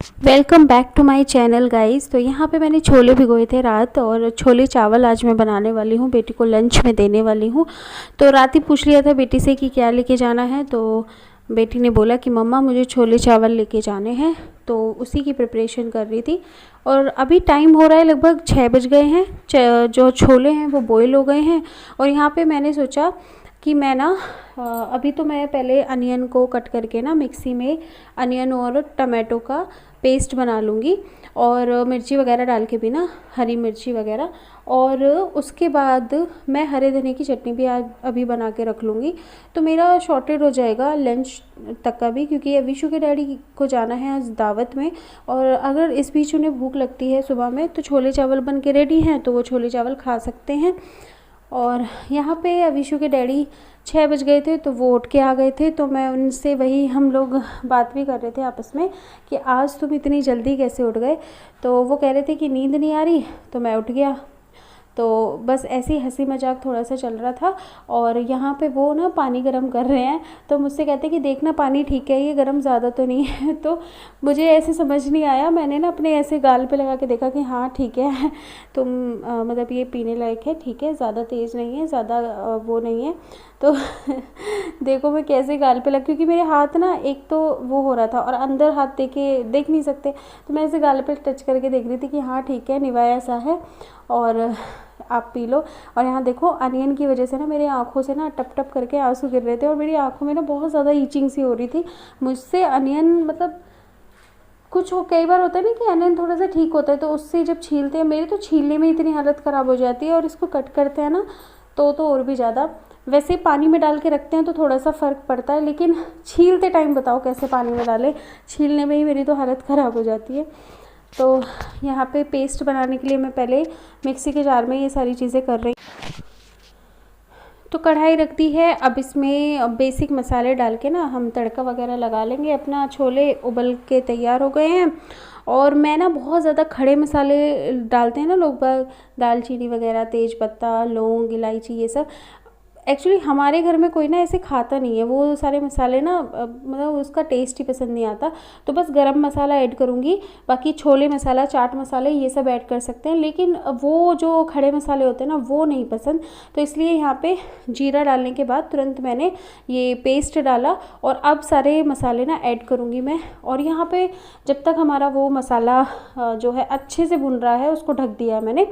Welcome back to my channel guys. तो यहाँ पे मैंने छोले भिगोए थे रात, और छोले चावल आज मैं बनाने वाली हूँ, बेटी को लंच में देने वाली हूँ। तो रात ही पूछ लिया था बेटी से कि क्या लेके जाना है, तो बेटी ने बोला कि मम्मा मुझे छोले चावल लेके जाने हैं, तो उसी की प्रिपरेशन कर रही थी। और अभी टाइम हो रहा है लगभग 6 बज गए हैं। जो छोले हैं वो बॉयल हो गए हैं। और यहाँ पे मैंने सोचा कि मैं ना अभी तो मैं पहले अनियन को कट करके ना मिक्सी में अनियन और टमाटो का पेस्ट बना लूँगी, और मिर्ची वगैरह डाल के भी ना, हरी मिर्ची वगैरह। और उसके बाद मैं हरे धनिया की चटनी भी आज अभी बना के रख लूँगी। तो मेरा शॉर्टेड हो जाएगा लंच तक का भी, क्योंकि अविशु के डैडी को जाना है आज दावत में। और अगर इस बीच उन्हें भूख लगती है सुबह में, तो छोले चावल बन के रेडी हैं, तो वो छोले चावल खा सकते हैं। और यहाँ पे अविशु के डैडी 6 बज गए थे, तो वो उठ के आ गए थे। तो मैं उनसे वही, हम लोग बात भी कर रहे थे आपस में कि आज तुम इतनी जल्दी कैसे उठ गए। तो वो कह रहे थे कि नींद नहीं आ रही, तो मैं उठ गया। तो बस ऐसे ही हंसी मजाक थोड़ा सा चल रहा था। और यहाँ पे वो ना पानी गर्म कर रहे हैं, तो मुझसे कहते कि देखना पानी ठीक है, ये गर्म ज़्यादा तो नहीं है। तो मुझे ऐसे समझ नहीं आया, मैंने ना अपने ऐसे गाल पे लगा के देखा कि हाँ ठीक है, तुम मतलब ये पीने लायक है, ठीक है, ज़्यादा तेज़ नहीं है, ज़्यादा वो नहीं है। तो देखो मैं कैसे गाल पे लग, क्योंकि मेरे हाथ ना एक तो वो हो रहा था, और अंदर हाथ देख नहीं सकते, तो मैं ऐसे गाल पे टच करके देख रही थी कि हाँ ठीक है, निवाया सा है, और आप पी लो। और यहाँ देखो अनियन की वजह से ना मेरी आँखों से ना टप टप करके आंसू गिर रहे थे, और मेरी आँखों में ना बहुत ज़्यादा ईचिंग सी हो रही थी। मुझसे अनियन मतलब कुछ हो, कई बार होता है ना कि अनियन थोड़ा सा ठीक होता है, तो उससे जब छीलते हैं, मेरी तो छीलने में इतनी हालत ख़राब हो जाती है, और इसको कट करते हैं ना तो और भी ज़्यादा। वैसे पानी में डाल के रखते हैं तो थोड़ा सा फ़र्क पड़ता है, लेकिन छीलते टाइम बताओ कैसे पानी में डालें, छीलने में ही मेरी तो हालत ख़राब हो जाती है। तो यहाँ पे पेस्ट बनाने के लिए मैं पहले मिक्सी के जार में ये सारी चीज़ें कर रही। तो कढ़ाई रख दी है, अब इसमें बेसिक मसाले डाल के ना हम तड़का वगैरह लगा लेंगे अपना। छोले उबल के तैयार हो गए हैं। और मैं ना बहुत ज़्यादा खड़े मसाले डालते हैं ना लोग, दालचीनी वगैरह, तेज पत्ता, लौंग, इलायची, ये सब। एक्चुअली हमारे घर में कोई ना ऐसे खाता नहीं है वो सारे मसाले ना, मतलब उसका टेस्ट ही पसंद नहीं आता। तो बस गरम मसाला ऐड करूँगी, बाकी छोले मसाला, चाट मसाले, ये सब ऐड कर सकते हैं, लेकिन वो जो खड़े मसाले होते हैं ना वो नहीं पसंद। तो इसलिए यहाँ पे जीरा डालने के बाद तुरंत मैंने ये पेस्ट डाला, और अब सारे मसाले ना ऐड करूँगी मैं। और यहाँ पे जब तक हमारा वो मसाला जो है अच्छे से भुन रहा है, उसको ढक दिया है मैंने।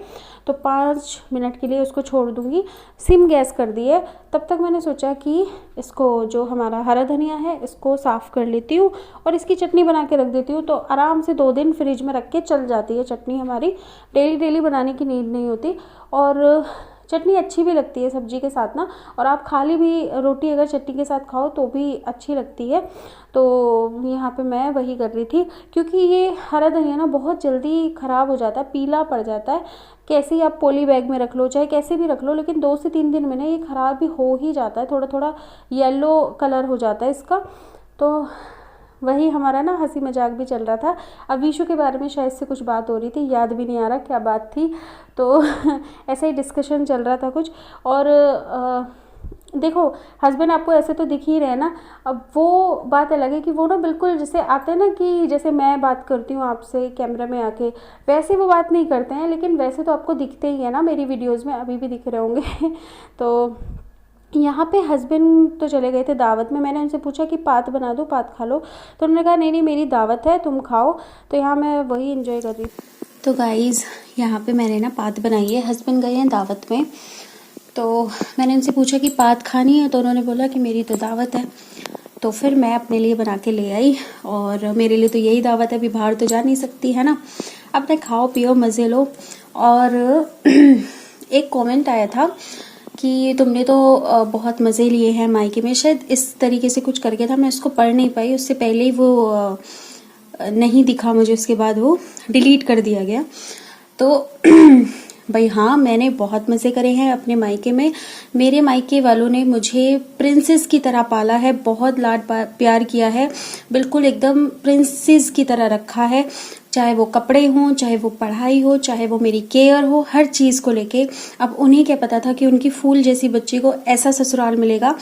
तो 5 मिनट के लिए उसको छोड़ दूँगी, सिम गैस कर दी है। तब तक मैंने सोचा कि इसको, जो हमारा हरा धनिया है, इसको साफ़ कर लेती हूँ और इसकी चटनी बना के रख देती हूँ। तो आराम से 2 दिन फ्रिज में रख के चल जाती है चटनी हमारी, डेली डेली बनाने की नीड नहीं होती। और चटनी अच्छी भी लगती है सब्जी के साथ ना, और आप खाली भी रोटी अगर चटनी के साथ खाओ तो भी अच्छी लगती है। तो यहाँ पे मैं वही कर रही थी, क्योंकि ये हरा धनिया ना बहुत जल्दी ख़राब हो जाता है, पीला पड़ जाता है। कैसे ही आप पॉली बैग में रख लो, चाहे कैसे भी रख लो, लेकिन 2 से 3 दिन में ना ये ख़राब भी हो ही जाता है, थोड़ा थोड़ा येलो कलर हो जाता है इसका। तो वही हमारा ना हंसी मजाक भी चल रहा था। अविशु के बारे में शायद से कुछ बात हो रही थी, याद भी नहीं आ रहा क्या बात थी। तो ऐसे ही डिस्कशन चल रहा था कुछ। और देखो हस्बैंड आपको ऐसे तो दिख ही रहे ना। अब वो बात अलग है कि वो ना बिल्कुल जैसे आते हैं ना, कि जैसे मैं बात करती हूँ आपसे कैमरा में आके, वैसे वो बात नहीं करते हैं, लेकिन वैसे तो आपको दिखते ही है ना मेरी वीडियोज़ में, अभी भी दिख रहे होंगे। तो यहाँ पे हस्बैंड तो चले गए थे दावत में। मैंने उनसे पूछा कि पात बना दो, पात खा लो, तो उन्होंने कहा नहीं नहीं मेरी दावत है, तुम खाओ। तो यहाँ मैं वही एंजॉय कर रही। तो गाइज़ यहाँ पे मैंने ना पात बनाई है, हस्बैंड गए हैं दावत में, तो मैंने उनसे पूछा कि पात खानी है, तो उन्होंने बोला कि मेरी तो दावत है। तो फिर मैं अपने लिए बना के ले आई, और मेरे लिए तो यही दावत है, अभी बाहर तो जा नहीं सकती है ना। अपने खाओ पियो मज़े लो। और एक कमेंट आया था कि तुमने तो बहुत मज़े लिए हैं मायके में, शायद इस तरीके से कुछ करके था, मैं उसको पढ़ नहीं पाई, उससे पहले ही वो नहीं दिखा मुझे, उसके बाद वो डिलीट कर दिया गया। तो भाई हाँ, मैंने बहुत मज़े करे हैं अपने मायके में। मेरे मायके वालों ने मुझे प्रिंसेस की तरह पाला है, बहुत लाड प्यार किया है, बिल्कुल एकदम प्रिंसेस की तरह रखा है। चाहे वो कपड़े हों, चाहे वो पढ़ाई हो, चाहे वो मेरी केयर हो, हर चीज़ को लेके। अब उन्हें क्या पता था कि उनकी फूल जैसी बच्ची को ऐसा ससुराल मिलेगा।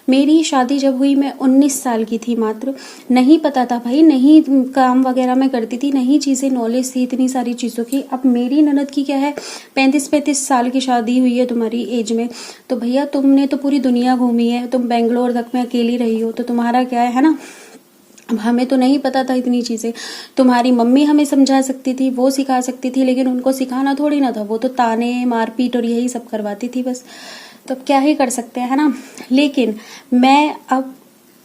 मेरी शादी जब हुई मैं 19 साल की थी मात्र, नहीं पता था भाई, नहीं काम वगैरह मैं करती थी, नहीं चीज़ें नॉलेज थी इतनी सारी चीज़ों की। अब मेरी ननद की क्या है, 35-35 साल की शादी हुई है तुम्हारी एज में, तो भैया तुमने तो पूरी दुनिया घूमी है, तुम बेंगलोर तक में अकेली रही हो, तो तुम्हारा क्या है ना। अब हमें तो नहीं पता था इतनी चीज़ें। तुम्हारी मम्मी हमें समझा सकती थी, वो सिखा सकती थी, लेकिन उनको सिखाना थोड़ी ना था, वो तो ताने मारपीट और यही सब करवाती थी बस। तो क्या ही कर सकते हैं, है ना। लेकिन मैं अब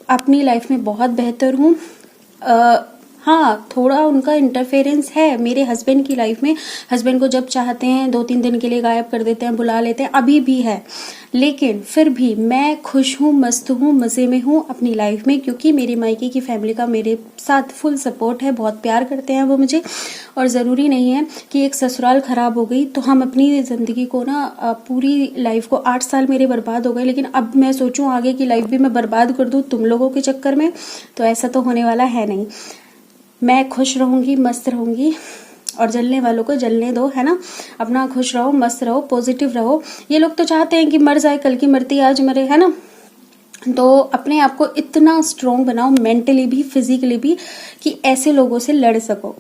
अपनी लाइफ में बहुत बेहतर हूँ। हाँ, थोड़ा उनका इंटरफेरेंस है मेरे हस्बैंड की लाइफ में। हस्बैंड को जब चाहते हैं 2-3 दिन के लिए गायब कर देते हैं, बुला लेते हैं, अभी भी है। लेकिन फिर भी मैं खुश हूँ, मस्त हूँ, मज़े में हूँ अपनी लाइफ में, क्योंकि मेरी मायके की फैमिली का मेरे साथ फुल सपोर्ट है, बहुत प्यार करते हैं वो मुझे। और ज़रूरी नहीं है कि एक ससुराल ख़राब हो गई तो हम अपनी ज़िंदगी को ना, पूरी लाइफ को, 8 साल मेरे बर्बाद हो गए, लेकिन अब मैं सोचूं आगे की लाइफ भी मैं बर्बाद कर दूं तुम लोगों के चक्कर में, तो ऐसा तो होने वाला है नहीं। मैं खुश रहूँगी, मस्त रहूँगी, और जलने वालों को जलने दो, है ना। अपना खुश रहो, मस्त रहो, पॉजिटिव रहो। ये लोग तो चाहते हैं कि मर जाए, कल की मरती आज मरे, है ना। तो अपने आप को इतना स्ट्रोंग बनाओ, मेंटली भी फिजिकली भी, कि ऐसे लोगों से लड़ सको।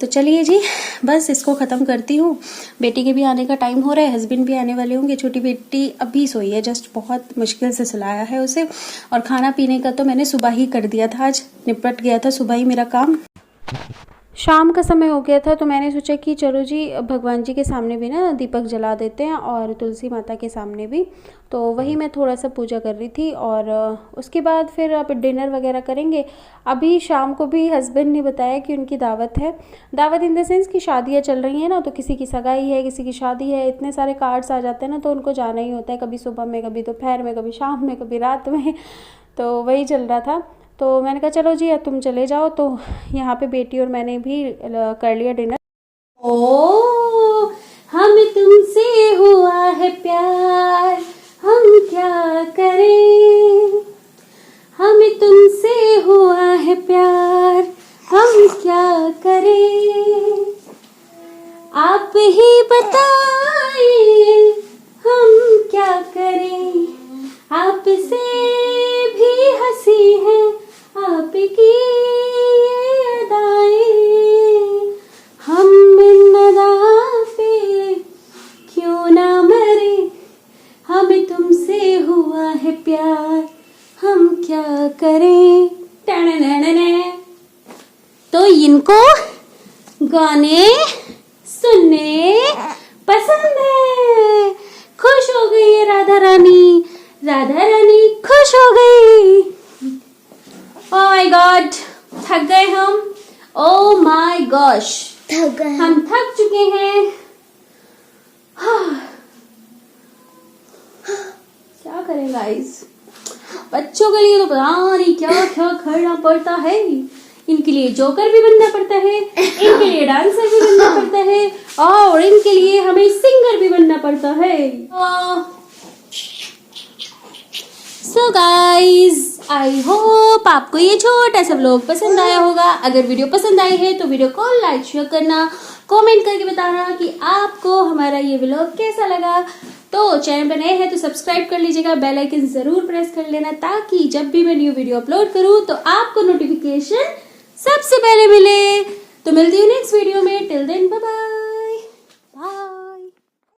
तो चलिए जी, बस इसको ख़त्म करती हूँ। बेटी के भी आने का टाइम हो रहा है, हस्बैंड भी आने वाले होंगे। छोटी बेटी अभी सोई है, जस्ट बहुत मुश्किल से सुलाया है उसे। और खाना पीने का तो मैंने सुबह ही कर दिया था, आज निपट गया था सुबह ही मेरा काम। शाम का समय हो गया था, तो मैंने सोचा कि चलो जी भगवान जी के सामने भी ना दीपक जला देते हैं, और तुलसी माता के सामने भी। तो वही मैं थोड़ा सा पूजा कर रही थी, और उसके बाद फिर अब डिनर वगैरह करेंगे। अभी शाम को भी हस्बैंड ने बताया कि उनकी दावत है। दावत इन द सेंस कि शादियाँ चल रही हैं ना, तो किसी की सगाई है, किसी की शादी है, इतने सारे कार्ड्स आ जाते हैं ना, तो उनको जाना ही होता है, कभी सुबह में, कभी दोपहर में, कभी शाम में, कभी रात में। तो वही चल रहा था। तो मैंने कहा चलो जी तुम चले जाओ। तो यहाँ पे बेटी और मैंने भी कर लिया डिनर। ओ हम तुमसे हुआ है प्यार, हम क्या करें, हम तुमसे हुआ है प्यार, हम क्या करें, आप ही बताइए हम क्या करें, आपसे भी हंसी है आपकी ये अदाएं, हम इन अदा पे क्यों ना मरे, हमें तुमसे हुआ है प्यार, हम क्या करें। तो इनको गाने सुनने पसंद है। खुश हो गई है राधा रानी, राधा रानी खुश हो गई। ओह माय गॉड, थक गए हम। ओह माय गॉश, थक गए हम, थक चुके हैं। क्या करें गाइस, बच्चों के लिए तो पता नहीं क्या क्या करना पड़ता है। इनके लिए जोकर भी बनना पड़ता है, इनके लिए डांसर भी बनना पड़ता है, और इनके लिए हमें सिंगर भी बनना पड़ता है। सो गाइज, आई होप आपको ये छोटा सा व्लॉग पसंद आया होगा। अगर वीडियो पसंद आई है तो वीडियो को लाइक शेयर करना, कमेंट करके बताना कि आपको हमारा ये व्लॉग कैसा लगा। तो चैनल पर नए हैं तो सब्सक्राइब कर लीजिएगा, बेल आइकन जरूर प्रेस कर लेना, ताकि जब भी मैं न्यू वीडियो अपलोड करूँ तो आपको नोटिफिकेशन सबसे पहले मिले। तो मिलती हूँ नेक्स्ट वीडियो में, टिल देन बाय बाय।